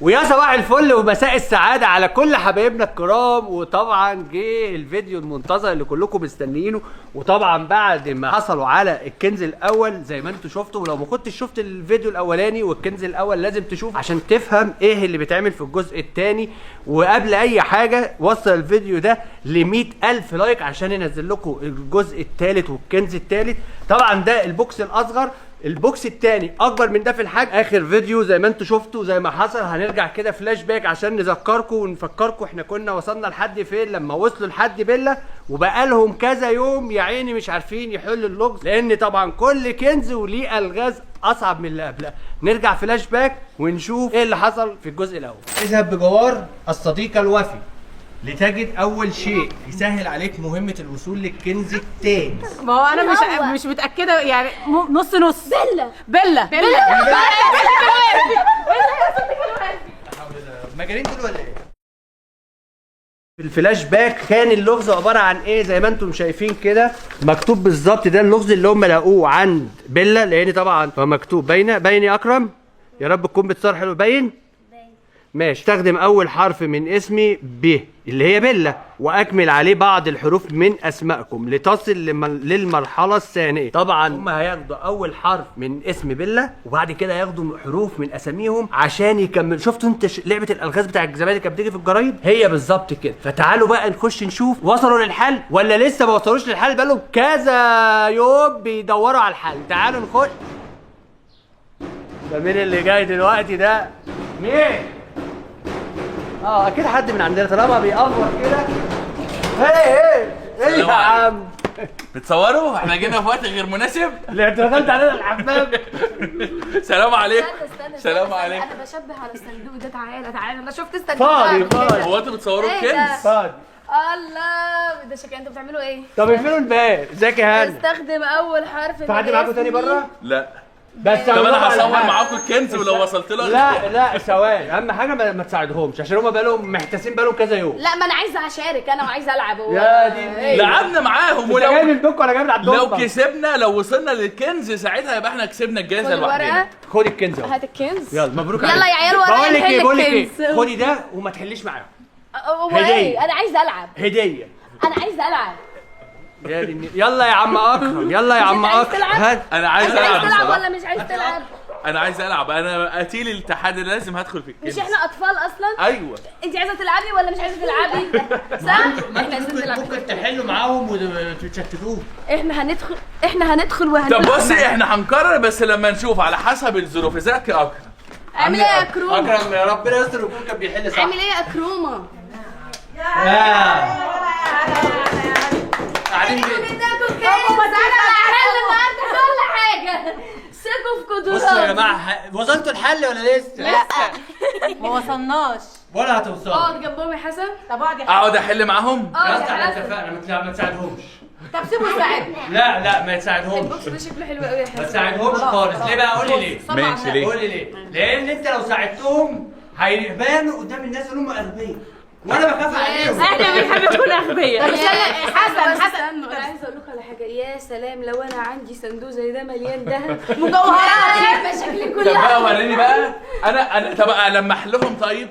ويا صباح الفل ومساء السعادة على كل حبايبنا الكرام. وطبعا جه الفيديو المنتظر اللي كلكم مستنيينه، وطبعا بعد ما حصلوا على الكنز الاول زي ما انتم شفتوا، ولو ما كنتش شفت الفيديو الاولاني والكنز الاول لازم تشوف عشان تفهم ايه اللي بيتعمل في الجزء الثاني. وقبل اي حاجة وصل الفيديو ده ل 100,000 لايك عشان ينزل لكم الجزء الثالث والكنز الثالث. طبعا ده البوكس الاصغر، البوكس الثاني اكبر من ده في الحجم. اخر فيديو زي ما انتم شفتوا زي ما حصل، هنرجع كده فلاش باك عشان نذكركم ونفكركم احنا كنا وصلنا لحد فين لما وصلوا لحد بيلا، وبقالهم كذا يوم يا عيني مش عارفين يحلوا اللغز، لان طبعا كل كنز وليه الغاز اصعب من اللي قبلها. نرجع فلاش باك ونشوف ايه اللي حصل في الجزء الاول. اذهب بجوار الصديق الوفي لتجد اول شيء يسهل عليك مهمة الوصول للكنز التاني. ما هو انا مش متاكده يعني، نص نص. بيلا مجانين دول ولا ايه؟ في الفلاش باك كان اللغز عباره عن ايه؟ زي ما انتم شايفين كده مكتوب بالظبط، ده اللغز اللي هم لقوه عند بيلا، لان طبعا هو مكتوب باين يا اكرم، يا رب تكون بتصار حلو. باين ماشي. استخدم اول حرف من اسمي ب اللي هي بيلا، واكمل عليه بعض الحروف من اسمائكم لتصل للمرحله الثانيه. طبعا هم هياخدوا اول حرف من اسم بيلا، وبعد كده ياخدوا حروف من اساميهم عشان يكمل. شفتوا انت لعبه الالغاز بتاع الزمان اللي كانت بتيجي في الجرايد؟ هي بالظبط كده. فتعالوا بقى نخش نشوف وصلوا للحل ولا لسه ما وصلوش للحل. بقالهم كذا يوم بيدوروا على الحل. تعالوا نخش. ده مين اللي جاي دلوقتي ده؟ مين؟ اكيد حد من عندنا طالما بيأفور كده. ايه يا عم بتصوروا؟ احنا جينا في وقت غير مناسب. اللي انت دخلت علينا الحمام. سلام عليكم. استنى سلام عليكم. انا بشبه على الصندوق ده. تعالى انا شفت الصندوق فاضي. هو انتوا بتصوروا إيه الكنز؟ فاضي. الله، ده شكل انتوا بتعملوا ايه؟ طب اقفلوا الباب. ازيك يا هاني؟ استخدم اول حرف في حد معاكم تاني بره؟ لا. بس طب انا هصور معاكم الكنز ولو وصلت له. لا ثواني، اهم حاجه ما تساعدهمش عشان هم بقالهم محتاسين بقالهم كذا يوم. لا، ما انا عايزه اشارك انا وعايزه العب. يا دي لعبنا معاهم، ولو جاي من بوك ولا جاي من عندهم. لو كسبنا، لو وصلنا للكنز ساعتها يبقى احنا كسبنا الجائزه لوحدنا. خد الكنز اهو. هات الكنز. يلا مبروك يلا عليك. يا عيال ورايا بقول لك الكنز. ايه، خدي ده وما تحليش معاهم. هو هدية. ايه؟ انا عايزه العب. هديه. انا عايزه العب. يلا يا عم اكرم، يلا يا عم اكرم. هات. انا عايز انت عايز العب تلعب بصراحة. ولا مش عايز تلعب؟ انا عايز العب، انا قتيل الاتحاد لازم هدخل في الكنز. مش احنا اطفال اصلا؟ ايوه. انت عايزه تلعبي ولا مش عايزه تلعبي؟ صح؟ احنا عايزين نلعب. ممكن تحلوا معاهم وتشتتوه. احنا هندخل وهنلعب. طب بصي، احنا هنقرر بس لما نشوف على حسب الظروف. ازيك يا اكرم؟ اعمل ايه يا كرومه؟ اكرم يا ربنا يستر ويكون كان بيحل صح. اعمل ايه يا كرومه؟ قاعدين انتوا بدكم كيس. انا هحل النهارده كل حاجه. ثقوا في بصوا يا قدراتي. جماعه، وصلتوا الحل ولا لسه؟ لا ما وصلناش. ولا هتوصلوا. اقعد جنبهم يا حسن. طب اقعد يا اقعد احل معاهم؟ يا اسطى احنا اتفقنا ما تساعدهمش. طب سيبوا يساعدنا. لا ما تساعدهمش. البوكس ده شكله حلو قوي يا ما حسن. تساعدهمش خالص. ليه بقى؟ قول لي ليه. ماشي ليه؟ قول لي ليه؟ لان انت لو ساعدتهم هيبانوا قدام الناس ان هم اغبياء، وانا بخاف عليهم. احنا بنحب نكون اغبياء. طب استنى حسن استنوا، انا عايزه اقول لكم على حاجه. يا سلام لو انا عندي صندوق زي ده مليان ذهب مجوهرات. مشاكلي طب كلها. بقى وريني بقى. انا طب المح لهم طيب.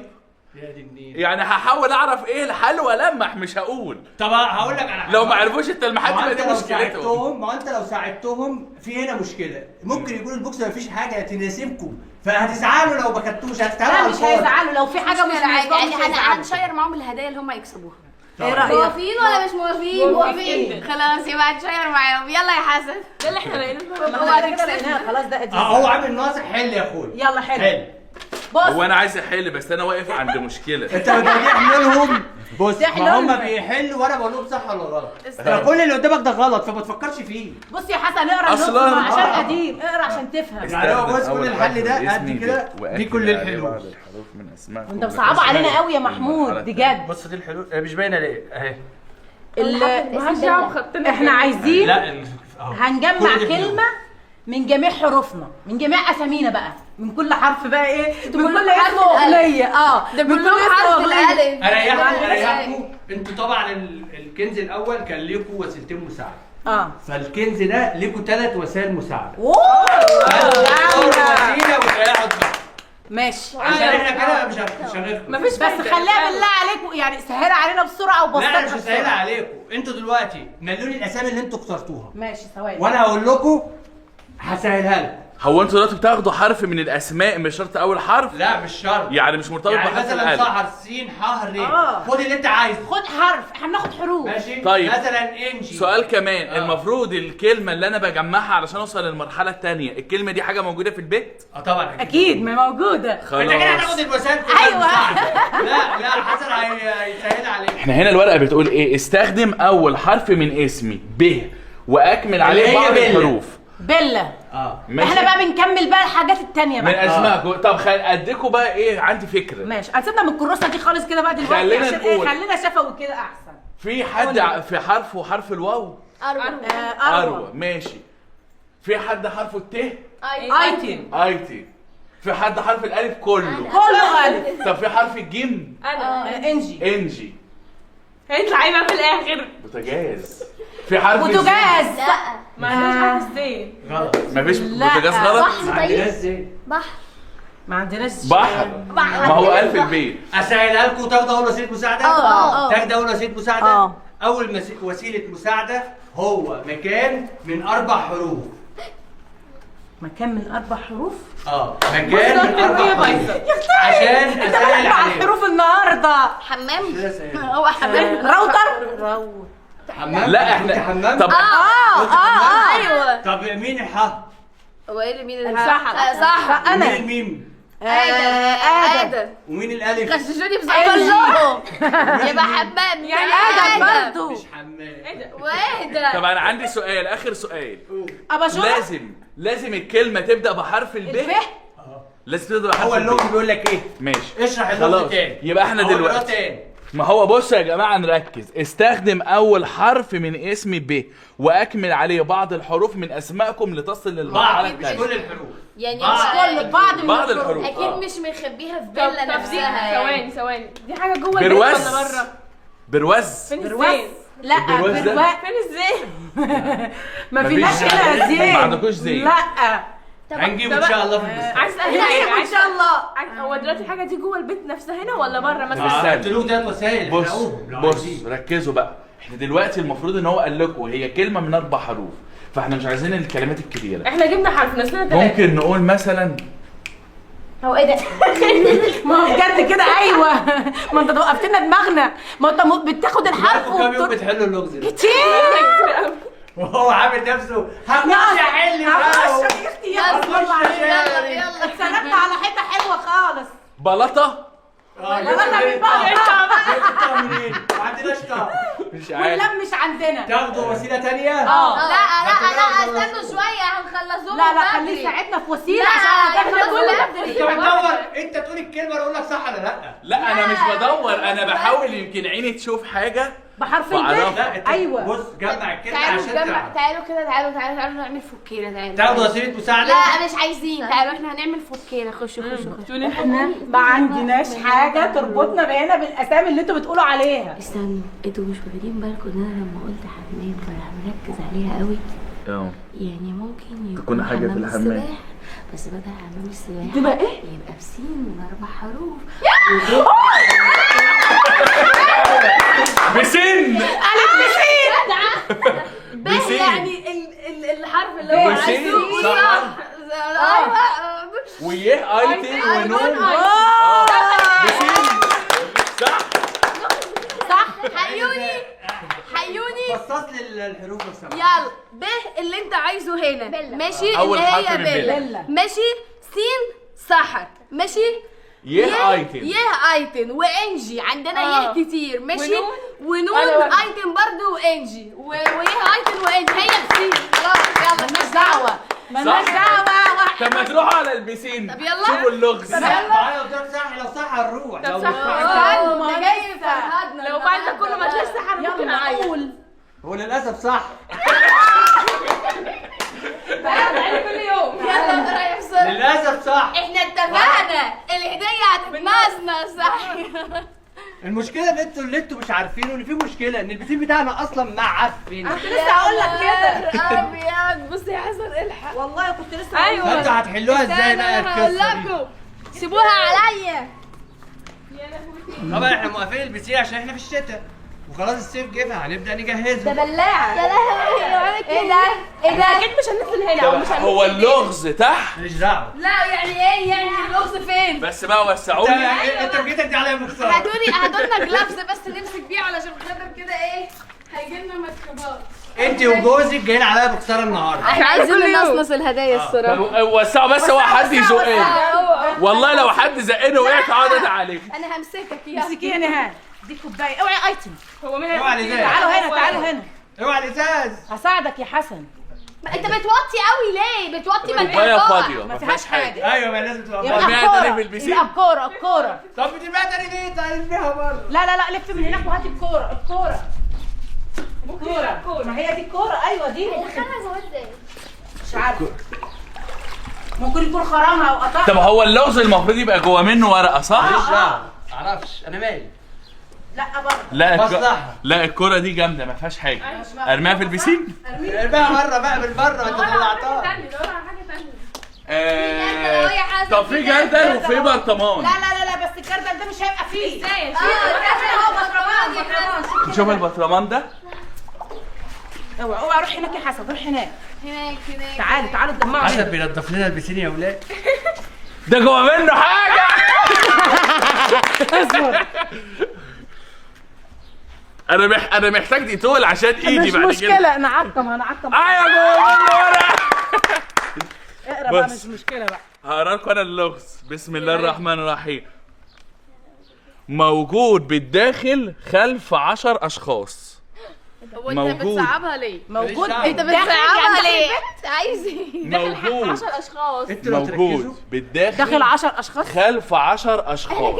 يا دي النيل. يعني هحاول اعرف ايه الحل والمح، مش هقول. طب هقول لك على حاجه. لو ما عرفوش التلميحات ما يبقى دي مشكلتهم. ما انت لو ساعدتهم في هنا مشكله. ممكن يكون البوكس ما فيش حاجه تناسبكم، فهتزعلوا لو ما خدتوش. هتتعبوا لا على مش الفاضي. هيزعلوا لو في حاجه مش مناسبه. يعني هنشير معاهم الهدايا اللي هم يكسبوها. ايه رايك؟ موافقين ولا مش موافقين؟ موافقين. خلاص يبقى هنشير معاهم. يلا يا حسن. ده اللي احنا لقيناه. هو هتكسبنا. خلاص ده قديم. هو عامل ناصح. حل يا اخويا. يلا حلو. بص هو انا عايز احل بس انا واقف عند مشكله. انت بتجيح منهم. بص تحلوا ما هم لنا. بيحلوا وانا بقول لهم صح ولا غلط. استنى. فكل اللي قدامك ده غلط فما تفكرش فيه. بص يا حسن اقرا أصلاً. النص عشان قديم. اقرا عشان تفهم. يعني هو بص كل الحل ده قد كده. دي كل الحلول. انت مصعبه علينا قوي يا محمود بجد. بص دي الحلول مش باينه ليه اهي. احنا عايزين لا هنجمع كل دي كلمه من جميع حروفنا، من جميع اسامينا بقى، من كل حرف بقى ايه؟ من كلهم كل حرف اسم الألف. اغنيه. ده من كلهم كل اسم حرف أغنية. الالف. اريحكم. انتوا طبعا الكنز الاول كان ليكم وسيلتين مساعده. فالكنز ده ليكم 3 وسائل مساعده. اوه وسيله وتريحوا دماغكم. ماشي عشان احنا كده مش هنخلص. مفيش، بس خليها بالله عليكم يعني سهلها علينا بسرعه لا انا مش وبسطها هسهلها بسرعه. عليكم، انتوا دلوقتي نقلوا لي الاسامي اللي انتوا اخترتوها ماشي ثواني. وانا هقول لكم هسهلها لكم. هو انتوا دلوقتي بتاخدوا حرف من الاسماء مش شرط اول حرف؟ لا مش شرط، يعني مش مرتبط يعني بحرف مثلا الالف. سحر سين ح ر، خد اللي انت عايزه. خد حرف، احنا بناخد حروف. ماشي طيب. مثلا انجي. سؤال كمان، المفروض الكلمة اللي أنا بجمعها علشان أوصل للمرحلة التانية، الكلمة دي حاجة موجودة في البيت؟ طبعا اكيد ما موجوده. انت كده هتاخد الوسائل كلها. أيوة. لا حسن هيسهل عليك. احنا هنا الورقة بتقول إيه؟ استخدم أول حرف من اسمي ب وأكمل عليه اللي هي بعض بيلا. الحروف. بيلا. ماشي؟ احنا بقى بنكمل بقى الحاجات التانية من بقى. أسمائكم. طب اديكوا بقى إيه، عندي فكرة. ماشي هنسيبنا من الكراسة دي خالص كده بقى دلوقتي خلينا عشان ايه، نقول. خلينا شفوي كده احسن. في حد في حرفه حرف الواو؟ اروى. ماشي. في حد حرفه الت؟ ايتم. ايتي. في حد حرف الألف كله؟ كله الف. طب في حرف الجيم؟ انجي. انجي. هيطلع ايه بقى في الاخر؟ بوتاجاز. في حرف بوتاجاز. ما عندناش حرف الزين. غلط. مفيش لا. بوتاجاز غلط؟ ما عندناش زي. ما عندناش بحر. ما هو ألف البيت. اسهلها لكم، تاخدوا اول وسيله مساعده. تاخدوا اول وسيله مساعده. اول وسيله مساعده هو مكان من 4 حروف. مكان من 4 حروف. مكان من 4 حروف عشان اسهل 4 عليك. حروف النهارده. حمام. كده سهل. هو حمام. راوتر. حمام. لا احنا حمام. طب ايوه. طب مين الح؟ هو ايه اللي مين السحر. صح. انا. مين الميم؟ ادم. ومين الالف؟ غششوني كلهم. يبقى حمام يعني ادم برضه. مش حمام. واهدى. طب انا عندي سؤال، اخر سؤال. اباجوره. لازم الكلمة تبدأ بحرف الب. الب. لازم تبدأ بحرف هو الب. اللغز بيقول لك ايه؟ ماشي. اشرح اللغز خلاص. تاني. يبقى احنا أو اقراه دلوقتي. تاني. ما هو بصوا يا جماعة نركز، استخدم أول حرف من اسم ب وأكمل عليه بعض الحروف من أسمائكم لتصل للمرحلة بعض مش الثانية. كل الحروف. يعني بعض. مش كل بعض الحروف. اكيد مش مخبيها في طب فيلا دي نفسها. ثواني ثواني، دي حاجة جوه البيت برواز. ولا بره؟ برواز. فين برواز. الزين؟ لا البرواز ده؟ برواز. فين الزين؟ ما فيناش هنا زين. ما عندكوش زين. لا هنجيبه ان شاء الله في المستقبل. عايز اسال هنجيبه حاجة، ان عايز شاء الله. هو دلوقتي الحاجة دي جوه البيت نفسها هنا ولا بره مثلا؟ استنى. قلت له ده وسائل. بص احرقوهم لو بص عايزين. ركزوا بقى، احنا دلوقتي المفروض ان هو قال لكم هي كلمة من 4 حروف، فاحنا مش عايزين الكلمات الكبيرة. احنا جبنا حرف نسينا 3. ممكن نقول مثلا هو ايه ده؟ ما هو بجد كده ايوه. ما انت وقفت لنا دماغنا، ما انت بتاخد الحرف بقالكم كام يوم وبتقول بتحلوا اللغز ده؟ كتير. وهو عامل نفسه هخش احل بقى. هخش يا اختي يلا يلا. اتسندنا على حته حلوه خالص. بلاطة. بلاطة من بره. جبتها منين؟ ما عندناش طعم. مش عارف. واللم مش عندنا. تاخدوا وسيله ثانيه؟ لا استنوا شويه هنخلصوهم. لا بدري. خليه يساعدنا في وسيله لا، عشان احنا احنا كل كل انت بتدور، انت تقول الكلمه اقول لك صح ولا لا؟ لا انا مش بدور، انا بحاول يمكن عيني تشوف حاجة. بحرف وعرفت. الب. لا انت ايوه. بص جمع الكلمه تعالوا عشان نجمع، تعرف. تعالوا كده، تعالوا نعمل فكيره. تعالوا تاخدوا وسيله مساعده؟ لا مش عايزين، تعالوا احنا هنعمل فكيره. خشوا. احنا ما عندناش حاجه تربطنا بهنا بالاسامي اللي انتوا بتقولوا عليها. استنوا، انتوا مش واخدين بالكم ان انا لما قلت حمام فانا مركز عليها قوي؟ يعني ممكن تكون حاجة في حمام الحمام. السباحة، بس بدل حمام السباحة تبقى ايه؟ يبقى بسين من 4 حروف. بسن. قالت بسين. بسين. يعني الحرف اللي هو بسين. عايزه. صح. ايوه. ويه ايتي ونون. بسين. صح. صح. حيوني فصص لي الحروف لو سمحت. يلا. ب اللي انت عايزه هنا. ماشي. أول اللي حرف هي من بيلا. بيلا. ماشي. سين سحر. ماشي. يه ايتن. ايتن وانجي عندنا يه كتير. ماشي. ونون أنا ايتن برضو وانجي ويه ايتن وانجي. هي بسين. خلاص يلا. مالناش دعوه. مالناش دعوه. طب ما تروحوا على البسين. طب يلا. شوفوا اللغز. معايا قدام صح، لو صح هنروح. طب لو صح. مش صح ده جاي فرهدنا. لو بعد ده كله ما تلاقيش سحر ممكن يلا اعيط. قول. هو للاسف صح. بعيد كل يوم. يلا رايح بسرعه. للاسف صح. احنا اتفقنا الهديه هتتمازنا صح. المشكله ان اللي انتوا مش عارفينه ان في مشكله ان البسين بتاعنا اصلا معفن. كنت لسه هقول لك كده. ابيض. بص يا حسن الحق. والله كنت لسه أيوة. فانتوا هتحلوها ازاي بقى انا هقول القصه دي؟ لكم. سيبوها عليا. طبعا احنا موقفين البسين عشان احنا في الشتاء وخلاص الصيف جه فهنبدا نجهزه. بلاعه. يا لهوي ايه ده؟ ايه ده؟ اكيد مش هننزل هنا او مش هننزل. هو اللغز تحت ماليش دعوه. لا يعني ايه يعني اللغز فين؟ بس بقى وسعوا لي. انت جيت دي عليا بخساره. هاتولنا جلافز بس نمسك بيه علشان خاطر كده ايه هيجيلنا ميكروبات. انت وجوزك جايين عليا بخساره النهارده. احنا عايزين ننصنص الهدايا الصراحه. وسعوا بس هو حد يزقني. والله لو حد زقني وقعت اقعد انا عليك. انا همسكك يا امسكي يا نهاد، دي كوبايه، اوعي ايتم. هو مين اوعى الازاز. تعالوا هنا تعالوا هنا، اوعى الازاز. هساعدك يا حسن. انت بتوطي قوي ليه؟ بتوطي من كوبايه الإيقاع. فاضيه ما فيهاش حاجه. ايوه ما لازم تبقى يبقى فاضي. بيها تاني في الكوره، البسين؟ يبقى الكوره الكوره. طب بتبقى تاني ليه؟ طيب بيها بره. لا لا لا، لف من هناك وهاتي الكوره الكوره الكوره. ما هي دي الكوره، ايوه دي. دخلها زواج ازاي؟ مش عارفه، ممكن يكون خرمها او قطعها. طب هو اللغز المفروض يبقى جوه منه ورقه صح؟ ماليش دعوه. معرفش انا مالي. لا برضه لا مصلحة. لا الكرة دي جامدة ما فيهاش حاجة. ارميها في البسين؟ ارميها بره بقى من بره انت طلعتها. دور على حاجه ثانيه. طب في جردل وفي برطمان. لا لا لا لا، بس الجردل ده مش هيبقى فيه. ازاي؟ نشوف البرطمان ده. اوعى اوعى، روح هناك يا حسن، روح هناك. هناك تعالوا تعالوا اتجمعوا حسن هنا. بينضف لنا البسين يا ولاد. ده جوه منه حاجة. اصبر، انا محتاج دي تول عشان ايدي مش بعد كده. مشكله، نعقم هنعقم. ايوه جوه منه ورقة. اقرا بقى، بس. مش مشكله بقى. هقرا لكم انا اللغز. بسم الله الرحمن الرحيم. موجود بالداخل خلف 10 اشخاص. هو انت موجود. بتصعبها ليه؟ موجود انت بتصعبها ليه؟ عايز ايه؟ موجود 10 اشخاص. انتوا لو تركزوا موجود بالداخل داخل 10 اشخاص. خلف 10 اشخاص.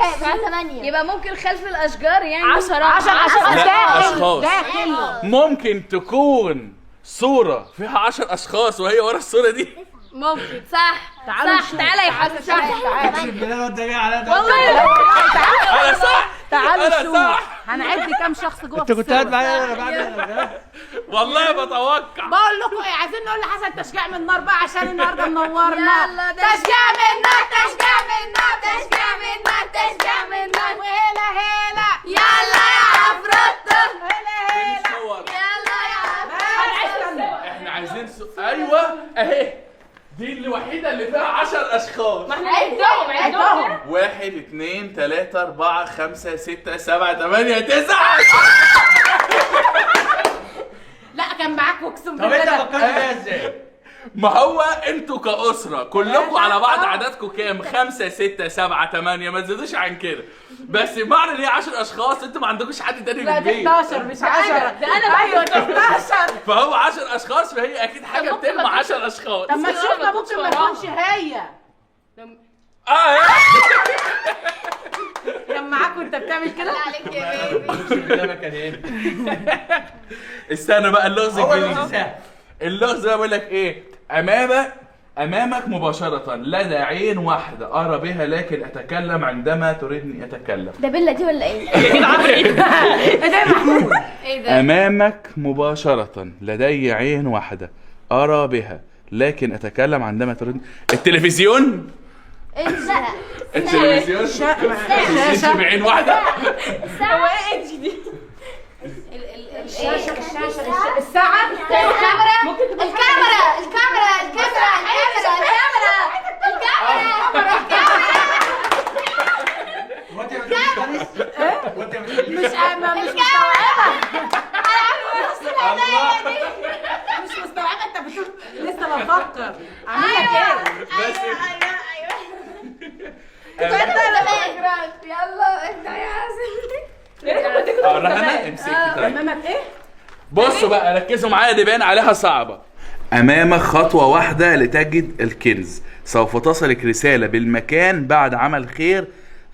يبقى ممكن خلف الاشجار يعني 10 اشخاص لا، داخل أشخاص. داخل. ممكن تكون صورة فيها 10 اشخاص وهي ورا الصورة دي. ممكن صح. تعالوا صح نشوف. تعالى يا حسن اقسم بالله الواد ده جاي عليا ده. انا صح. تعالوا انا نشوف صح. هنعد كام شخص جوه انت في كنت قاعد الصورة. معايا وانا بعمل والله بتوقع. بقول لكم ايه، عايزين نقول لحسن تشجيع من النار بقى عشان النهارده منورنا. يلا تشجيع من النار، تشجيع من النار، تشجيع من النار، تشجيع من النار. وهلا هلا يلا يا عفروتو. هلا هلا. صور. يلا يا عفروتو. احنا عايزين ايوه اهي دي الوحيدة اللي فيها 10 اشخاص. ما احنا عدهم عدهم. 1 2 3 4 5 6 7 8 9. لا كان معاك اقسم طب انت بالله. فكرت فيها ازاي؟ ما هو انتوا كأسرة كلكم على بعض عددكم كام؟ 5 6 7 8 ما تزيدوش عن كده. بس معنى ان هي 10 اشخاص انتوا ما عندكوش حد تاني في لا دي البيت. 11 مش 10. ده انا ايوه دي 11. فهو 10 اشخاص فهي اكيد حاجة ممكن بتجمع ما 10 اشخاص. طب ما بس تشوفنا أنا ممكن ما وراها. تكونش هي. اه كان معاك وانت بتعمل كده. لا عليك يا بيبي. اقسم بالله ما كان هنا. استنى بقى اللغز هو الجديد. اللغز سهل. اللغز ده بيقول لك ايه؟ امامك مباشرة لدى عين واحدة ارى بها لكن اتكلم عندما تريدني اتكلم. ده بيلا دي ولا ايه؟ ايه ده يا محمود؟ ايه ده؟ امامك مباشرة لدي عين واحدة ارى بها لكن اتكلم عندما تريدني. التلفزيون؟ انت التلفزيون؟ التلفزيون بعين واحدة؟ هو ايه اتش دي؟ الشاشه الساعه الكاميرا الكاميرا الكاميرا الكاميرا وانت وانت مش مستوعبه. مش مستوعبه انت بتقول لسه بفكر عامله كده. يلا انت يا حسن. انا امسكي طيب. امامك ايه؟ بصوا بقى ركزوا معايا دي باين عليها صعبة. أمامك خطوة واحدة لتجد الكنز، سوف تصلك رسالة بالمكان بعد عمل خير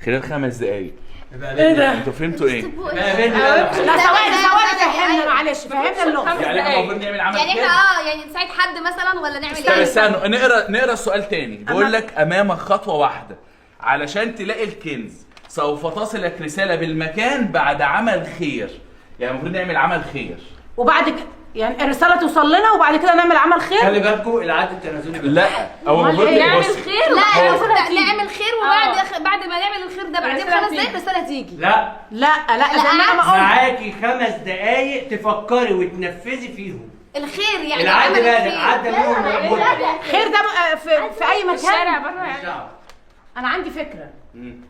خلال 5 دقايق. ايه ده؟ انتوا فهمتوا ايه؟ لا ثواني فهمنا معلش، فهمنا اللغه. يعني احنا المفروض نعمل عمل يعني خير؟ احنا يعني نساعد حد مثلا ولا نعمل طب ايه؟ استنوا نقرا السؤال تاني. بيقول لك أمامك خطوة واحدة علشان تلاقي الكنز، سوف تصلك رسالة بالمكان بعد عمل خير. يعني المفروض نعمل عمل خير. وبعد كده يعني الرساله توصل لنا وبعد كده نعمل عمل خير. خلي بالكم العد التنازلي لا هو المفروض نعمل بص. خير لا المفروض نعمل خير وبعد بعد ما نعمل الخير ده بعدين 5 دقايق الرساله تيجي. لا لا زي ما انا ما قلت معاكي 5 دقايق تفكري وتنفذي فيهم الخير يعني العد عمل بقى الخير. عدى منهم خير ده بقى في اي الشارع مكان. بره يعني. انا عندي فكره،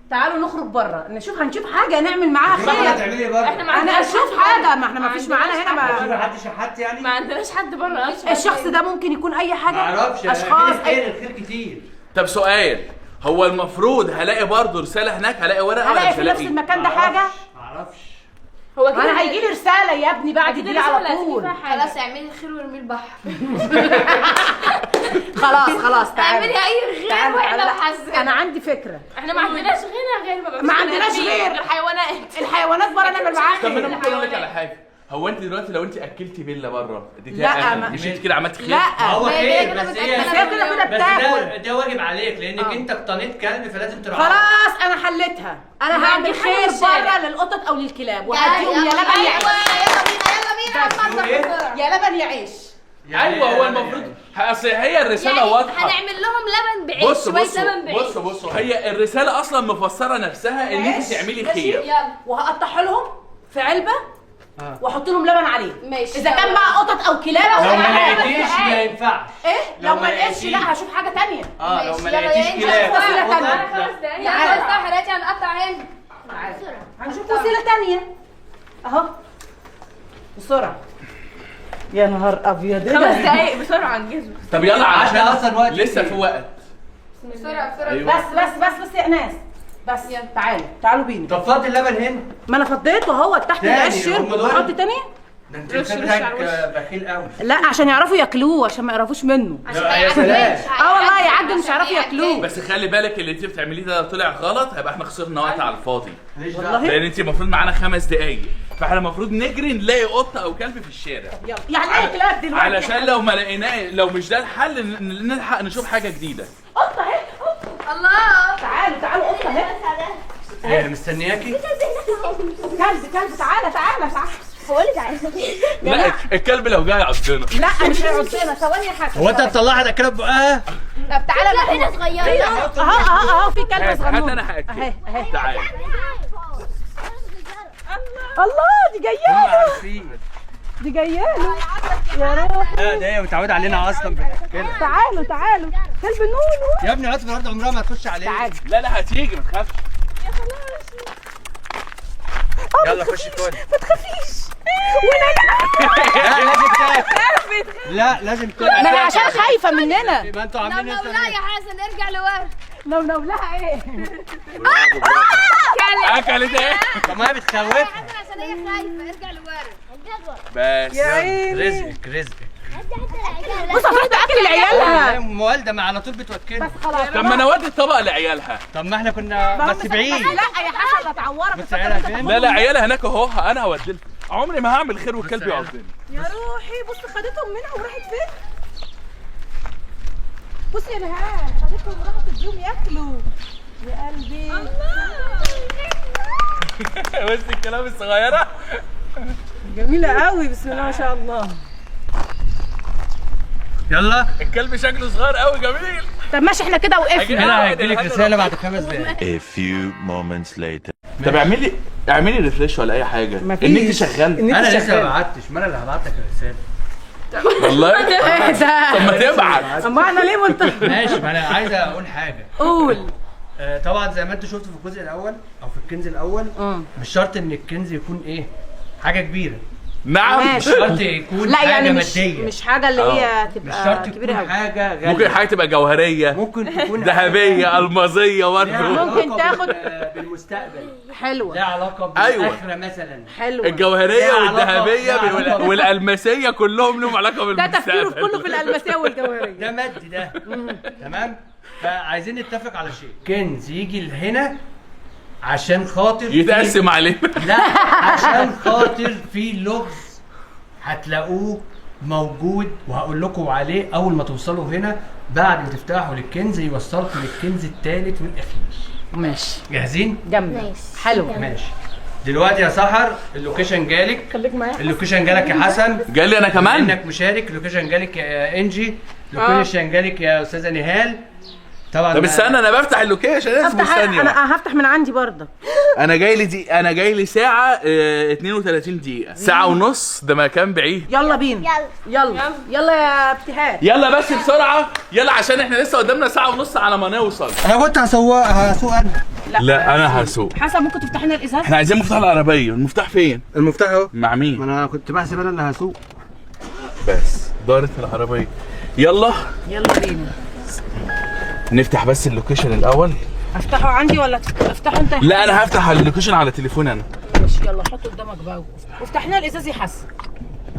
تعالوا نخرج بره هنشوف حاجه نعمل معاها خير خير. هتعملي ايه بره؟ احنا ما انا عندناش اشوف حاجه، ما احنا ما فيش معانا هنا شوفي حد شحات يعني؟ ما عندناش حد بره اصلا. الشخص ده ممكن يكون اي حاجه، معرفش اشخاص الخير كتير. طب سؤال، هو المفروض هلاقي برضه رساله هناك، هلاقي ورقه ولا هلاقي مش في نفس هلاقي؟ المكان ده حاجه. معرفش هو ما انا هيجي لي رساله يا ابني بعد أكيد دي على الرسالة هتيجي طول. فيها حاجة. خلاص اعملي الخير وارمي البحر. خلاص تعالى اعملي اي خير تعالى واحنا تعالى. وحاسين. انا عندي فكره، احنا ما عندناش غير ما عندناش غير الحيوانات. الحيوانات بره نعمل معاها طب انا خير. ممكن اقول لك على حاجه، هو انت دلوقتي لو انت اكلتي بيلا بره لا، اديتيها ما- اكل مش انت كده عملت خير؟ لا هو ما هي خير كده بس بتأكل. هي بس هي كده كده بس بتاكل. ده واجب عليك لانك انت اقتنيت كلب فلازم تراعيه. خلاص انا حليتها، انا ما هعمل عندي خير حاجة في الشارع. بره للقطط او للكلاب وهديهم يا لبن ايوه يا عيش. يلا بينا يا لبن يا عيش. ايوه هو المفروض اصل هي الرساله يعني واضحه. هنعمل لهم لبن بعيش بص شويه لبن بعيش. بصوا هي الرساله اصلا مفسره نفسها ان انت تعملي ماشي؟ خير. يلا وهقطعه لهم في علبه واحط لهم لبن عليه. ماشي. اذا كان بقى قطط او كلاب لو أو ما حاجة. لقيتيش ما ينفعش. ايه لو ما لقيتش لقيتيش. لا هشوف حاجه تانية. لو ما ماشي، يلا لقيتيش يا كلاب إنجي، وسيلة قطط، تانية. لا. 5 دقايق. يلا افتح حالاتي هنقطع هنا. هنشوف وسيله تانية اهو بسرعه. يا نهار ابيض 5 دقايق بسرعه انجزوا. طب يلا عدى عشان أصلاً وقت لسه كتير. في وقت. بسرعه أيوة. بس يا ناس بس تعالوا بينا. طب فاضي اللبن هنا. ما انا فضيته اهو تحت تاني، القشر. هم دول. احط تاني؟ ده انت رش بتاعك على الوش. بخيل قوي. لا عشان يعرفوا ياكلوه، عشان ما يقرفوش منه. يا سلام. والله يعدوا مش هيعرفوا ياكلوه. بس خلي بالك اللي انت بتعمليه ده لو طلع غلط هيبقى احنا خسرنا وقت على الفاضي. ماليش والله. دعوة. لان انت المفروض معانا 5 دقايق، فاحنا المفروض نجري نلاقي قطه او كلب في الشارع. يلا يعني ايه كلاب دلوقتي؟ علشان لو ما لقيناه، لو مش ده الحل نلحق نشوف حاجه جديده. قطه اهي. الله تعالوا قطه اهي. مستنياكي. كلب تعالى هو اللي تعالى. لا الكلب لو جاي عضنا. لا مش هيعضنا. ثواني يا حاج. هو انت هتطلعها ده كلاب بقى؟ طب تعالى لا هنا صغيره. اهو في كلب هات صغنون. انا هاكل. اهي تعالى. الله دي جايه دي جايه له يا روحي. لا ده هي متعوده علينا اصلا بتاكلها. تعالوا كلب نونو. يا ابني عاطف النهارده عمرها ما هتخش عليك. تعالى. لا هتيجي ما تخافش. يلا خشي كل. ما تخافيش. لا لازم تاكل. لا لازم تاكل. ما انا عشان خايفه مننا. ما انتوا عاملين لا لا يا حسن ارجع لورا. لو لها ايه؟ اكلت ايه؟ طب ما هي بتخوفها. حسن عشان هي خايفه ارجع لورا. بس يا عيني. رزقك. بص هتروح تاكل عيالها. والده ما على طول بتوكلها. بس خلاص. طب ما انا ودي الطبق لعيالها. طب ما احنا كنا بس بعيد. لا يا حسن لا تعورك. بس عيالها فين؟ لا عيالها هناك اهو، انا هودي لها. عمري ما هعمل خير والكلب يعضني. يا روحي بص خدتهم منها وراحت فين؟ بص يا نهار خدتهم وراحت تديهم ياكلوا. يا قلبي. بس الكلام الصغيره. جميلة قوي بسم الله ما شاء الله. يلا. الكلب شكله صغير قوي جميل. طب ماشي احنا كده وقفنا. هنا هيجيلك رسالة بعد 5 دقايق. A few moments later. طب اعملي ريفريش ولا اي حاجه. مفيش. انك شغال. انا لسه ما بعتش، ما انا اللي هبعت لك الرسالة. والله. ايه ده؟ طب ما تبعت. اما انا ليه وانت ماشي، ما انا عايز اقول حاجة. قول. طبعا زي ما انتوا شفتوا في الجزء الاول او في الكنز الاول، مش شرط ان الكنز يكون ايه حاجه كبيره. نعم. مش شرط يكون لا حاجه يعني ماديه. مش حاجة اللي هي مش تبقى شرط كبيرة تكون قوي. حاجه غاليه. ممكن حاجه تبقى جوهريه، ممكن تكون ذهبيه، الماظيه برضه. ممكن تاخد بالمستقبل. حلوة. لها علاقه أيوة. بالاخره مثلا. حلوة. الجوهريه ليها والذهبيه علاقة- ليها علاقة. والالماسيه كلهم لهم علاقه ده تفكيره بالمستقبل. كله في الألماسية والجوهرية. ده مادي ده. تمام. فعايزين نتفق على شيء، كنز يجي لهنا عشان خاطر يتقسم علينا. لا عشان خاطر في لغز هتلاقوه موجود وهقول لكم عليه اول ما توصلوا هنا. بعد ما تفتحوا للكنز يوصلكم للكنز الثالث والاخير. ماشي. جاهزين؟ جامدة. حلوة. ماشي. دلوقتي يا سحر اللوكيشن جالك. خليك معايا. اللوكيشن جالك يا حسن. جالي انا كمان. انك مشارك. اللوكيشن جالك يا انجي. اللوكيشن جالك يا استاذه نهال. طبعا. طب استنى انا بفتح اللوكيشن اسمه ثانيه. انا هفتح من عندي برضه. انا جاي لي ساعه 32 دقيقه، ساعه ونص، ده مكان بعيد. يلا بينا. يلا يا ابتهال. يلا بس بسرعه، يلا عشان احنا لسه قدامنا ساعه ونص على ما نوصل. انا كنت هسوق انا. لا انا هسوق. حسن ممكن تفتح لنا الازاز؟ احنا عايزين مفتاح العربيه. المفتاح فين؟ المفتاح اهو. مع مين؟ ما انا كنت بحسب انا اللي هسوق. بس دارت العربيه. يلا بينا. نفتح بس اللوكيشن الاول. افتحه عندي ولا افتحه انت؟ لا انا هفتح اللوكيشن على تليفوني انا. ماشي يلا حطه قدامك بقى. وافتح لنا الازاز يا حسن.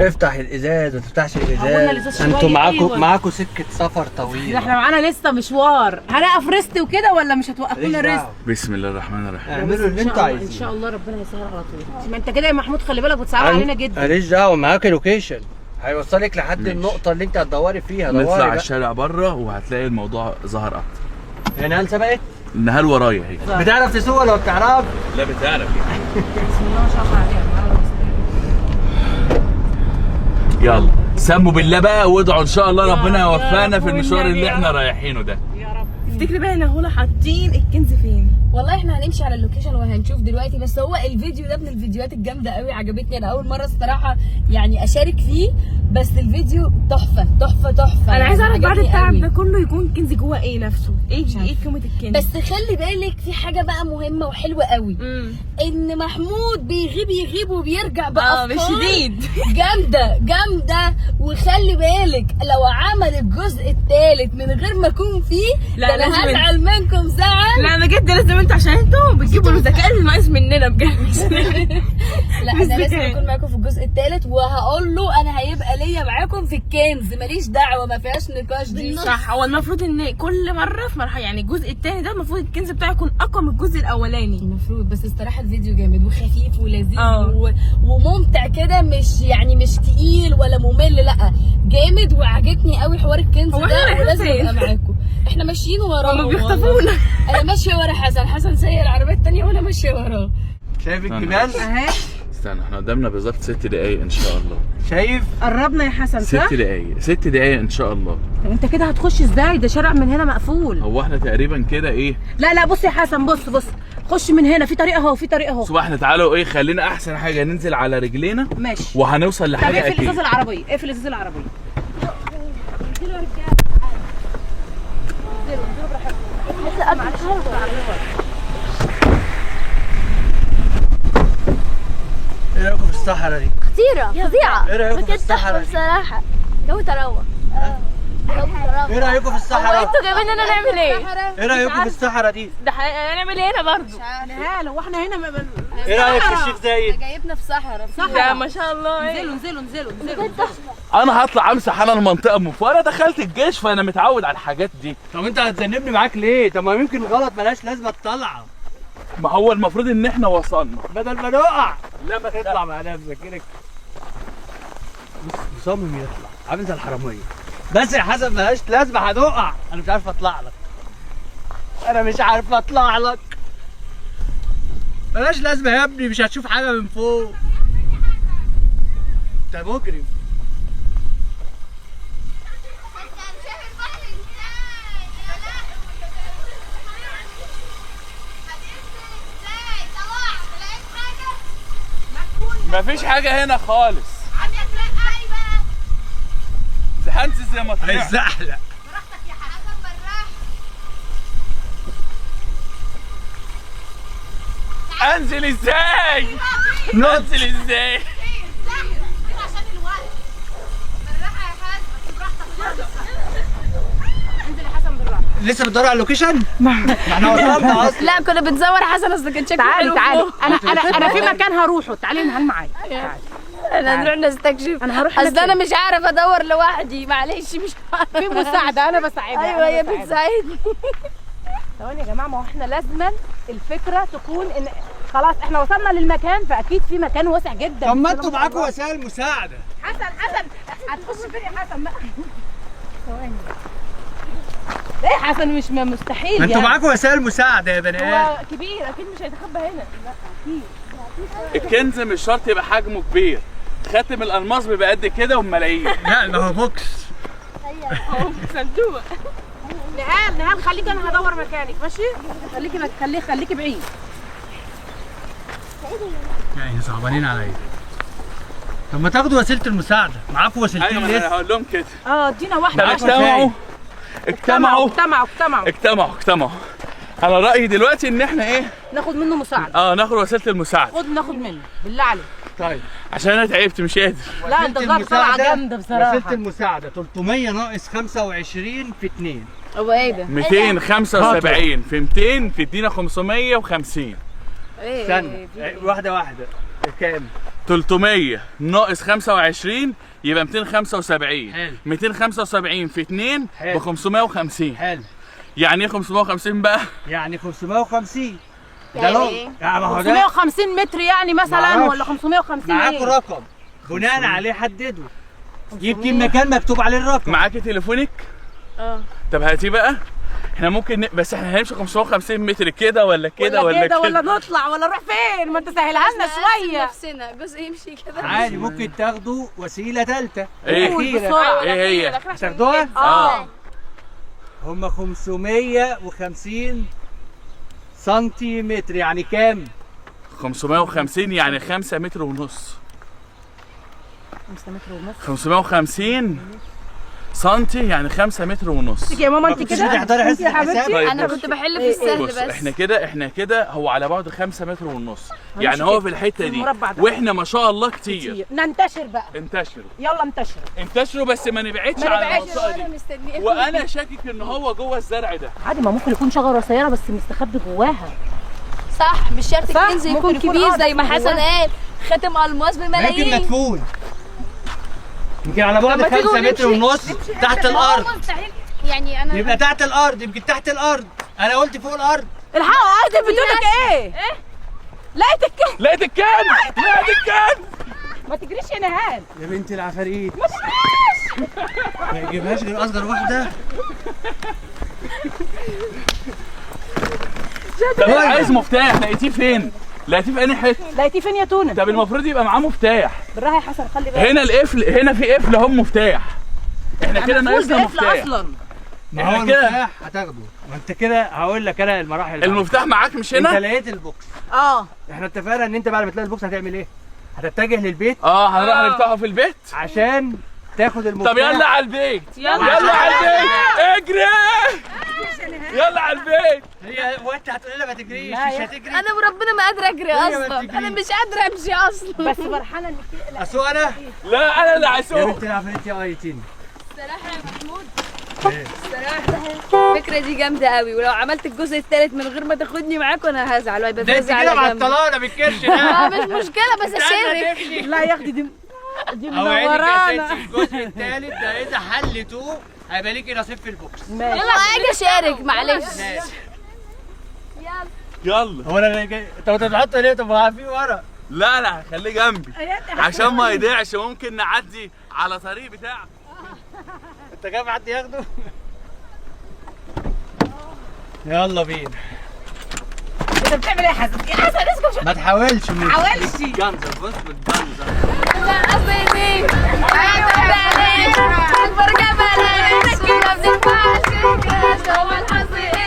افتح الازاز ما تفتحش قلنا الازاز. الإزاز انتوا شوية. أيوة. معاكوا سكه سفر طويل. احنا معانا لسه مشوار. هنقف ريست وكده ولا مش هتوقفونا ريست؟ بسم الله الرحمن الرحيم. اعملوا اللي انتوا عايزينه. ان شاء الله ربنا يسهل على طول. ما انت كده يا محمود خلي بالك بتصعب علينا جدا. ماليش دعوه معاك لوكيشن هيوصلك لحد النقطه اللي انت هتدوري فيها. نطلع على الشارع بره وهتلاقي الموضوع ظهر اكتر. يعني هل سبقت؟ النهال ورايا اهي. بتعرف تسوق ولا ما بتعرف؟ لا بتعرف. بسم الله ما شاء الله عليها. يلا سموا بالله بقى وادعوا ان شاء الله ربنا يا يوفقنا في المشوار والنبي اللي يا احنا رب. رايحينه ده. يا رب. تفتكري بقى ان هنا حاطين الكنز فين؟ والله احنا هنمشي على اللوكيشن وهنشوف دلوقتي، بس هو الفيديو ده من الفيديوهات الجامده قوي، عجبتني. انا اول مره الصراحه يعني اشارك فيه، بس الفيديو تحفه تحفه تحفه. انا عايزه اعرف بعد عجبني التعب قوي. ده كله يكون كنز جوه ايه نفسه؟ ايه قيمه الكنز؟ بس خلي بالك في حاجه بقى مهمه وحلوه قوي، ان محمود يغيب وبيرجع بافكار مش شديد. جامده. وخلي بالك لو عمل الجزء الثالث من غير ما اكون فيه، لا، ده انا لازم هزعل منكم زعل. لا بجد لازم انتوا، عشان انتوا بتجيبوا الذكاء اللي ناقص مننا بجد. لا انا لازم اكون معاكم في الجزء الثالث، وهقول له انا هيبقى ليا معاكم في الكنز، ماليش دعوه، ما فيهاش نقاش دي. صح. هو المفروض ان كل مره في مرحله، يعني الجزء الثاني ده المفروض الكنز بتاعه يكون اقوى من الجزء الاولاني المفروض. بس الصراحه الفيديو جامد وخفيف ولذيذ اه. وممتع كده، مش تقيل ولا ممل، لا جامد. وعجبني قوي حوار الكنز هو احنا ده، رايحين ولازم فين؟ ابقى معاكم. احنا ماشيين وراه. هما بيخطفونا. انا ماشيه ورا حسن سايق العربيه الثانيه وانا ماشيه وراه. شايف الجبال؟ اهي استنى احنا قدامنا بالظبط 6 دقايق ان شاء الله. شايف؟ قربنا يا حسن صح؟ 6 دقايق 6 دقايق ان شاء الله. طب انت كده هتخش ازاي؟ ده شارع من هنا مقفول. هو احنا تقريبا كده ايه؟ لا بص يا حسن، بص خش من هنا، في طريق اهو صباح احنا تعالوا ايه، خلينا احسن حاجه ننزل على رجلينا ماشي. وهنوصل طب لحاجه اقفل اكيد. ازاز العربيه، اقفل ازاز العربيه. ايه رايكم في الصحراء دي؟ فظيعه. ايه رايكم في الصحراء دي؟ بصراحه جو تروح. ايه رايكم في الصحراء؟ انتوا جايبين لنا نعمل ايه؟ ايه رايكم في الصحراء دي؟ ده هنعمل ايه هنا برضه؟ نهال هو احنا هنا ايه رايك في الشيخ زايد؟ جايبنا في صحراء. ده ما شاء الله. انزلوا. انا هطلع امسح انا المنطقه من فوق، انا دخلت الجيش فانا متعود على الحاجات دي. طب انت هتذنبني معاك ليه؟ طب ما يمكن غلط ملهاش لازمه تطلع. ما هو المفروض ان احنا وصلنا. بدل ما نقع. لا ما اطلع مع نفسك كده. مصمم يطلع عامل زي الحراميه. بس يا حسن ملهاش لازمه هنقع. انا مش عارف اطلع لك. ملهاش لازمه يا ابني، مش هتشوف حاجه من فوق. انت مجرم. مفيش حاجه هنا خالص. هنزل زي ما طلعت. هيزحلق. براحتك يا حسن براح. انزل ازاي؟ انزل ازاي؟ عشان الوقت. بالراحه يا حسن، براحتك. انزل يا حسن بالراحه. لسه بتدور على اللوكيشن؟ ما احنا وصلنا اصلا. لا كنا بنصور حسن، اصل كان شكله تعالي حلو. انا في مكان هروحه، تعالي نهال معايا. انا هنروح نستكشف. انا هروح اصل انا مش عارف ادور لوحدي، معلش مش عارف. في مساعده، انا بساعدها. ايوه هي بتساعدني. ثواني يا جماعه، ما هو احنا لازما الفكره تكون ان خلاص احنا وصلنا للمكان، فاكيد في مكان واسع جدا. طب ما انتوا معاكم وسائل مساعده. حسن هتخش فين يا حسن بقى؟ ثواني ايه حسن مش مستحيل ما انتوا يعني. معاكم وسائل مساعده يا بنات. هو كبير اكيد مش هيتخبى هنا. لا اكيد. الكنز مش شرط يبقى حجمه كبير، خاتم الالماس بيبقى قد كده وملايين. لا ده هو بوكس. صندوق. نهال خليكي انا هدور مكانك ماشي. خليكي بعيد. يعني صعبانين عليا. طب ما تاخدوا وسيله المساعده، معاكم وسيلتين ايوه انا لسه. هقول لهم كده. ادينا واحده. طب اجتمعوا. انا رايي دلوقتي ان احنا ايه، ناخد منه مساعده. ناخد وسيله المساعده. ناخد منه بالله عليك. طيب عشان انا تعبت مش قادر. لا انت طلعت طلعه جامده بصراحه. وسيله المساعده 300 ناقص 25 في 2. هو ايه ده؟ 275 في 200 تدينا 550. استنى واحده كام؟ 300 ناقص 25 يبقى 275. حلو. 275 في 2 حلو. ب 550. حلو. يعني ايه 550 بقى؟ يعني 550. ده يعني لو ايه؟ يعني ما هو ده 550 متر يعني مثلا معرفش. ولا 550 معاكم ايه؟ رقم بناء عليه حددوا. يمكن مكان مكتوب عليه الرقم. معاكي تليفونك؟ طب هاتيه بقى. احنا ممكن بس احنا هنمشي 550 متر كده ولا كده ولا كده ولا نطلع ولا نروح فين؟ ما انت سهلها لنا شويه. نفسنا جزء يمشي كده. عادي ممكن تاخدوا وسيله ثالثه. ايه؟ بسرعه. ايه هي؟ تاخدوها؟ هم 550 سنتيمتر يعني كام؟ 550 يعني 5 متر ونص. 5 متر ونص. 550 سنتي يعني 5 متر ونص. يا ماما انت كنتش كده بتحضري حصه الحساب؟ انا كنت بحل في السهل بص بس. احنا كده هو على بعد 5 متر ونص. يعني هو كده. في الحته دي المربع ده. واحنا ما شاء الله كتير. ننتشر بقى. انتشروا انتشروا بس ما نبعدش عن المنطقه دي. مستنيه. وانا شاكك ان هو جوه الزرع ده. عادي ما ممكن يكون شجره قصيره بس مستخبي جواها. صح مش شرط صح، الكنز يكون ممكن يكون كبير زي ما أقرب حسن جواه. قال. خاتم الماس يمكن بملايين. مدفون. يمكن على بعد 5 متر ونص تحت الارض. يعني انا يبقى تحت الارض، يمكن تحت الارض. انا قلت فوق الارض. الحقوا ارض بتقولك ايه؟ لقيت الكنز. لقيت الكنز. ما تجريش يا نهال. يا بنت العفاريت ما يجيبهاش غير اصغر واحده. طب عايز مفتاح، لقيتيه فين؟ لقيتيه في انهي حته؟ لقيتيه فين يا تونه؟ طب المفروض يبقى معاه مفتاح. بالراحه يا حسن خلي بالك. هنا القفل، هنا في قفل اهو مفتاح. احنا كده ناقصنا مفتاح. اصلا. ما هو إحنا كده- المفتاح هتاخده. ما انت كده هقول لك انا المراحل. المفتاح معاك مش انت هنا؟ لقيت البوكس. احنا اتفقنا ان انت بعد ما تلاقي البوكس هتعمل ايه؟ هتتجه للبيت هنروح نفتحه في البيت. عشان تاخد المفتاح. طب يلا على البيت. يلا على البيت. اجري. يلا على البيت. هي وانت هتقولي لها ما تجريش مش هتجري. انا وربنا ما قادره اجري هي ما اصلا. بتجريش. انا مش قادره امشي اصلا. بس فرحانه انك اسوق انا؟ لا انا اللي يا هسوق. بنت العفاريت يا ايتين. الصراحه يا محمود الصراحه الفكره دي جامده قوي، ولو عملت الجزء الثالث من غير ما تاخدني معاك وانا هزعل وهيبقى ده في انت زعل كده جنبي. معطلانه بالكرش ده. مش مشكله بس اشارك. لا يا اختي دي اوعدك يا منورانا. ستي الجزء الثالث ده اذا حلتوه هيبقى ليكي نصيب في البوكس. ماشي. يلا اجي اشارك معلش. يلا. هو انا جاي. طب انت بتحط ليه؟ طب في ورق. لا خليه جنبي عشان ما يضيعش، ممكن نعدي على طريق بتاعك. انت جايب حد ياخده؟ يلا بينا. انت بتعمل ايه يا حسن؟ يا حسن اسكت. ما تحاولش ما حاولش. جنزر بص بالجنزر. قصدي مين؟ بلاش الفرجة بلاش كده بنتفعش هو الحظ ايه؟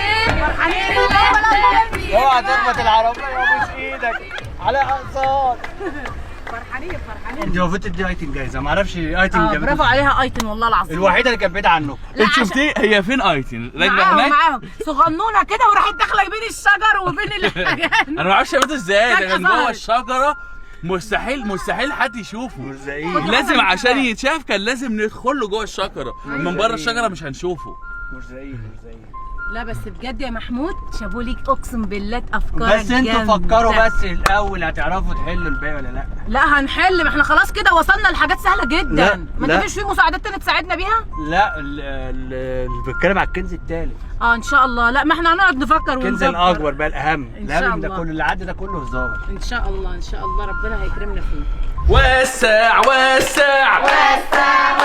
اوعى تخبط العربيه وابوس ايدك على اقساط. فرحانين. انت المفروض تدي ايتم جايزه، ما اعرفش ايتم جايزه. برافو عليها ايتن والله العظيم. الوحيده اللي كانت بعيده عنكم. انت شفتيه هي فين ايتن؟ راكبه هناك؟ معاهم صغنونه كده وراحت داخله بين الشجر وبين الحاجات. انا ما اعرفش ابدا ازاي، ده كان فجأة جوه ظهرت. الشجره. مستحيل حد يشوفه. مرزقين. لازم عشان يتشاف كان لازم ندخل له جوه الشجره، من بره الشجره مش هنشوفه. مرزقين. لا بس بجد يا محمود شابوا ليك اقسم بالله افكارك بس انتوا جامدة. فكروا بس الاول هتعرفوا تحلوا الباقي ولا لا؟ لا هنحل، ما احنا خلاص كده وصلنا لحاجات سهله جدا. لا، ما لا. انت فيش مساعدات تانية تساعدنا بيها؟ لا اللي بتكلم على الكنز التالت، اه ان شاء الله. لا ما احنا هنقعد نفكر الكنز ونفكر. الاكبر بقى الاهم. إن شاء الاهم ده الله. كله اللي عدى ده كله هزار. ان شاء الله ان شاء الله ربنا هيكرمنا فيه. وسع وسع وسع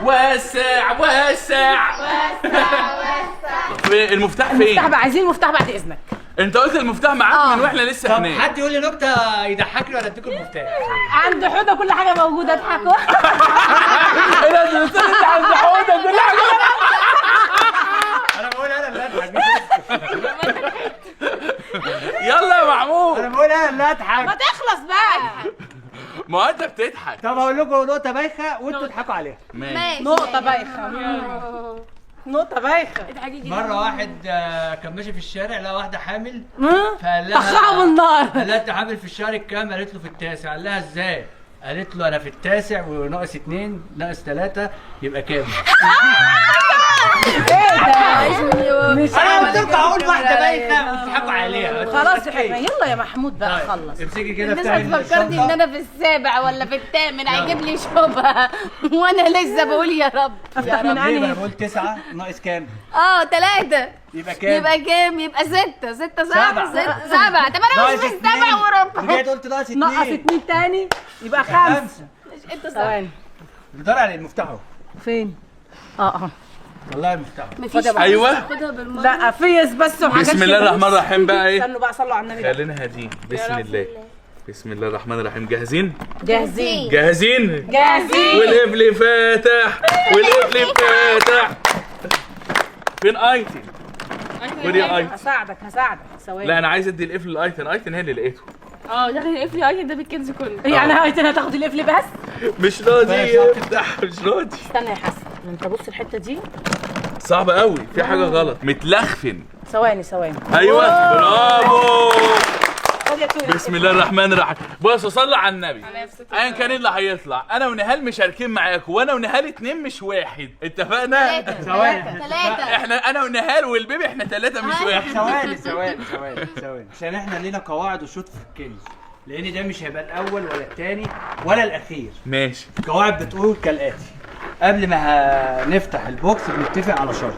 وسع وسع المفتاح فين؟ المفتاح بقى، عايزين المفتاح بعد اذنك. انت قلت المفتاح معاك من واحنا لسه طب هناك. حد يقول لي نكته يضحكني ولا اديكم المفتاح؟ عند حوده كل حاجه موجوده، اضحكوا. ايه ده انت عند حوده كل حاجه. انا بقول انا اللي اضحك. يلا يا محمود. انا بقول انا اللي اضحك. ما تخلص بقى. ما هو انت بتضحك. طب هقول لكم نقطه بايخه وانتوا تضحكوا عليها. ماشي. نقطه بايخه. نقطه بايخه. مره واحد كان ماشي في الشارع لقى واحده حامل، فقال طخها لها بالنار. قال لها انت حامل في الشهر الكام؟ قالت له في التاسع. قال لها ازاي؟ قالت له انا في التاسع وناقص 2 ناقص 3 يبقى كام؟ مش انا قلت لكم هقول واحده بايخه وتضحكوا عليها. خلاص يا حبيبي يلا يا محمود بقى خلص. امسكي كده الناس افتحي هتفكرني ان الشنطة. انا في السابع ولا في الثامن هيجيب لي شبهه وانا لسه بقول يا رب. افتح من ليه؟ ما انا انهي؟ بقول 9 ناقص كام؟ 3 يبقى كام؟ يبقى كام؟ يبقى 6 6 7 7. 7. طب انا مش في السابع وربع. ورجعت قلت ناقص 2 نقص 2 تاني يبقى 5. انت صح. ثواني بندور على المفتاح اهو. فين؟ اه والله المفتاح. مفيش ايوه. خدها بالمره. لا فيس بس وحاجات بسم الله كده. الرحمن الرحيم بقى ايه؟ استنوا بقى صلوا على النبي. خلينا هادين. بسم الله. بسم الله الرحمن الرحيم. جاهزين؟ جاهزين جاهزين؟ جاهزين. والقفل فاتح والقفل فاتح. فين ايتن؟ ودي ايتن. هساعدك ثواني. لا انا عايز ادي القفل لايتن. ايتن هي اللي لقيته. ده القفل ايتن ده بالكنز كله. يعني هايتن هتاخد القفل بس؟ مش راضي يفتح. مش راضي. استنى يا حسن انت بص الحته دي. صعب قوي. في حاجه غلط. متلخفن. ثواني ايوه برافو. خد يا توي. بسم الله الرحمن الرحيم. بص صلي على النبي. ايا كان اللي هيطلع انا ونهال مشاركين معاكم وانا ونهال 2 مش 1. اتفقنا؟ 3 احنا انا ونهال والبيبي احنا 3 مش 1. ثواني عشان احنا لينا قواعد وشوط في الكنز، لان ده مش هيبقى الاول ولا الثاني ولا الاخير. ماشي. القواعد بتقول كالاتي: قبل ما نفتح البوكس بنتفق على شرط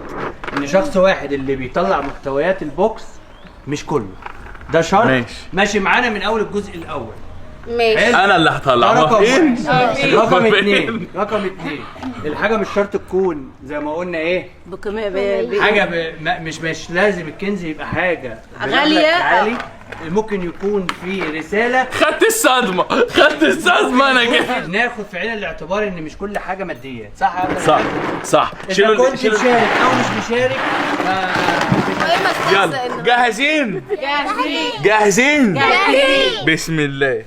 ان شخص واحد اللي بيطلع محتويات البوكس مش كله. ده شرط ماشي معانا من اول الجزء الاول. ماشي. انا اللي هطلع. موافقين؟ رقم 2 الحاجه مش شرط تكون زي ما قلنا ايه حاجه مش لازم الكنز يبقى حاجه غالية. عالي. ممكن يكون في رساله. خدت الصدمه انا كده. ناخد في عين الاعتبار ان مش كل حاجه ماديات. صح صح. اذا كنت مشارك او مش مشارك يلا جاهزين. بسم الله.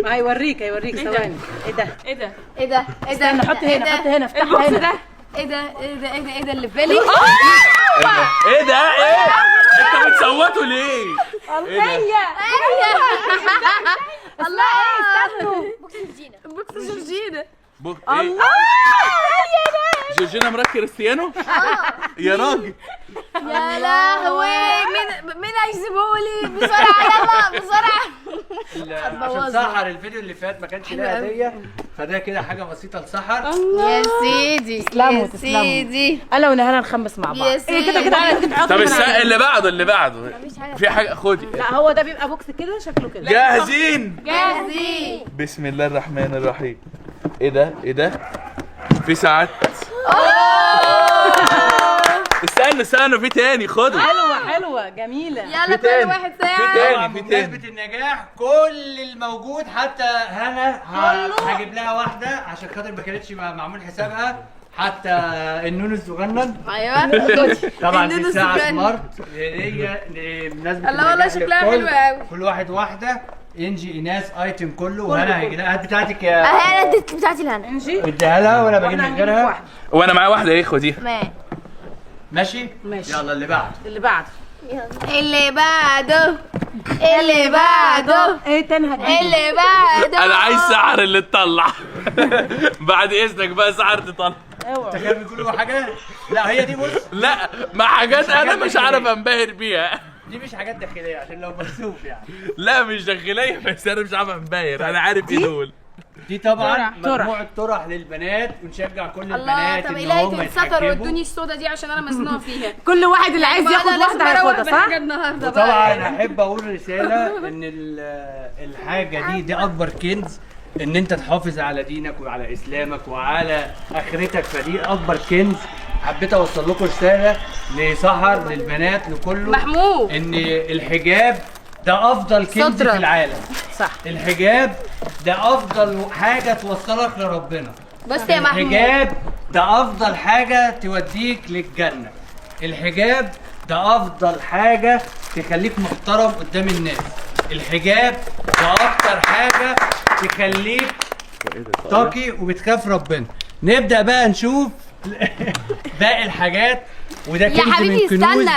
هيوريك ثواني. ايه ده؟ استنى حط هنا افتحها هنا. ايه ده اللي في بالي؟ ايه ده؟ انت بتصوتوا ليه؟ الله استنوا. بوكس جورجينا. الله. جورجينا مرات كريستيانو؟ يا راجل. يا لهوي مين هيسيبهولي بسرعه يلا بسرعه. عشان سحر الفيديو اللي فات ما كانش لها هديه، فده كده حاجه بسيطه لسحر. يا سيدي تسلموا يا سيدي. انا ونهانا نخمس مع بعض. يا سيدي. كده طب اللي بعده في حاجه. خدي. لا هو ده بيبقى بوكس كده شكله كده. جاهزين. بسم الله الرحمن الرحيم. ايه ده؟ في ساعات. استنوا في تاني. خدوا. حلوه جميله. يلا كل واحد ساعه. في تاني. بمناسبة النجاح كل الموجود حتى هنا هجيب لها واحدة عشان خاطر ما كانتش معمول حسابها، حتى النون الصغنن. ايوه طبعا النون دي ساعة الصغنن. سمارت هدية بمناسبة الله والله شكلها حلو قوي. كل واحد واحدة. انجي ايناس ايتم كله وهنا هيجي لها. هات بتاعتك يا اهي انا اديت بتاعتي لهنا. انجي اديها لها وانا بجيب من غيرها. وانا معايا واحده. ايه خديها. ماشي. يلا اللي بعده. اللي بعده ايه تاني هتجيبه؟ اللي بعده انا عايز سحر اللي تطلع. بعد اذنك بقى سحر تطلع. تخيل كل حاجه. لا هي دي بص، لا ما حاجات انا مش عارف انبهر بيها. دي مش حاجات داخليه عشان لو مكسوف يعني. لا مش داخليه، بس انا مش عارف انبهر. انا عارف ايه دول. دي طبعا طرح. مجموعه طرح للبنات، ونشجع كل الله، البنات طب ان الهي هم تتستر يتحجبوا. وادوني السودا دي عشان انا مزنوقه فيها. كل واحد اللي عايز ياخد أنا لازم واحده هياخدها أروق صح؟ بحاجة النهارده بقى. طبعا احب اقول رساله ان الحاجه دي اكبر كنز، ان انت تحافظ على دينك وعلى اسلامك وعلى اخرتك، فدي اكبر كنز. حبيت اوصل لكم رساله لسحر، للبنات، لكله، محمود. ان الحجاب ده افضل كنز سترة. في العالم. صح. الحجاب ده افضل حاجه توصلك لربنا. بص يا محمود، الحجاب ده افضل حاجه توديك للجنه. الحجاب ده افضل حاجه تخليك محترم قدام الناس. الحجاب ده اكتر حاجه تخليك تقي وبتخاف ربنا. نبدا بقى نشوف باقي الحاجات، وده يا كنز من حبيبي كنوز.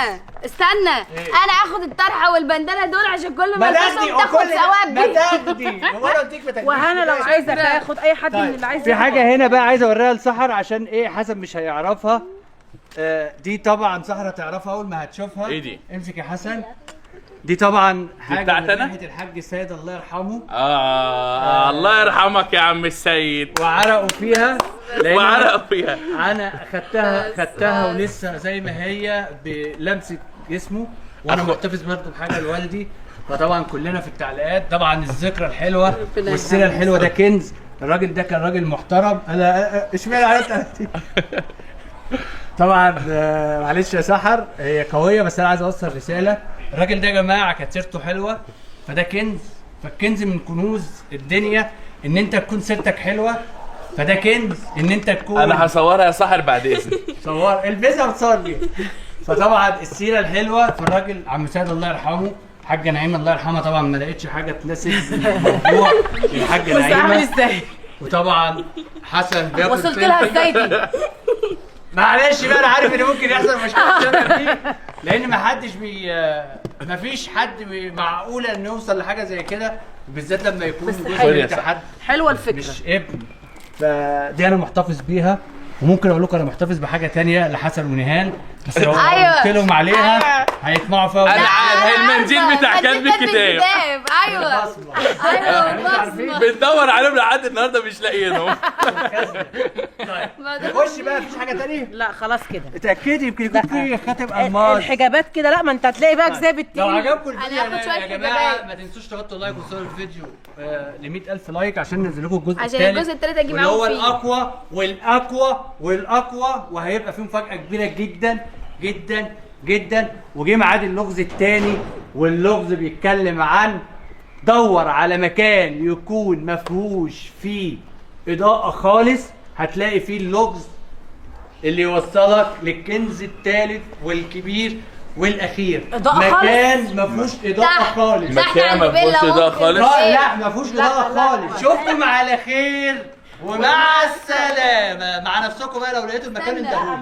استنى انا اخد الطرحه والبندانه دول عشان كل ما ما تاخد تاخدي تاخد وكل ثواب ما دي. تاخدي هو انا قلت لك ما تاخديش. وهنا لو عايزه تاخد اي حد من اللي عايز في ياخد. حاجة هنا بقى عايز اوريها لسحر عشان ايه حسن مش هيعرفها. دي طبعا سحر هتعرفها اول ما هتشوفها. إيه دي؟ امسك يا حسن. دي طبعا حاجة بتاعت من أنا؟ ناحية الحاج سيد الله يرحمه، الله يرحمك يا عم السيد. وعرقوا فيها. لأن وعرق فيها. انا خدتها ولسه زي ما هي بلمسة جسمه، وانا محتفظ برضه بحاجة لوالدي. فطبعا كلنا في التعليقات طبعا الذكرى الحلوة والسيرة الحلوة ده كنز. الراجل ده كان راجل محترم. انا اشمعنى عرفت طبعا معلش يا سحر، هي قويه بس انا عايز اوصل رساله. الراجل ده يا جماعه كانت سيرته حلوه، فده كنز. فالكنز من كنوز الدنيا ان انت تكون سيرتك حلوه، فده كنز ان انت تكون. انا هصورها يا سحر بعد اذنك. صور البسها وتصور بيها. فطبعا السيره الحلوه في الراجل عم سيد الله يرحمه. حاجه نعيمه الله يرحمها طبعا ما لقيتش حاجه تناسب الموضوع. الحاجه نعيمه. ازاي؟ وطبعا حسن بياكل وصلت لها ازاي دي؟ معلش بقى، انا عارف ان ممكن يحصل مشكله الشغل دي، لان ما فيش حد معقوله انه يوصل لحاجه زي كده، بالذات لما يكون جزء انت حد حلوه الفكره. مش ابن. فدي انا محتفظ بيها. وممكن اقول لكم انا محتفظ بحاجه تانية لحسن ونهال، بس لو قلت لهم عليها هيطمعوا فيها. انا عارف المنديل بتاع كاتب الكتاب. ايوه بصمة. ايوه بصمة. بندور عليهم لحد النهارده مش لاقيينهم. طيب نخش بقى. مفيش حاجه تانية؟ لا خلاص كده. اتاكدي يمكن يكون في خاتم الماس. الحجابات كده لا، ما انت هتلاقي بقى جزاب لو التقيل. عجبكم الفيديو هناخد شوية يا جماعه حجابات. ما تنسوش تحطوا لايك وتصوروا الفيديو ل 100,000 لايك عشان ننزل لكم الجزء عشان الثالث. الجزء التالت أجي واللي هو معاهم فيه. الاقوى والاقوى والاقوى، وهيبقى فيه مفاجاه كبيره جدا جدا جدا. وجه ميعاد اللغز الثاني، واللغز بيتكلم عن دور على مكان يكون مفهوش فيه اضاءه خالص، هتلاقي فيه اللغز اللي يوصلك للكنز الثالث والكبير والاخير. إضاءة مكان ما فيهوش اضاءه خالص. مكان ما فيهوش إضاءة خالص. لا ما فيهوش اضاءه خالص. شفتم على خير ومع السلامه. مع نفسكم بقى، لو لقيتوا المكان انتهوا.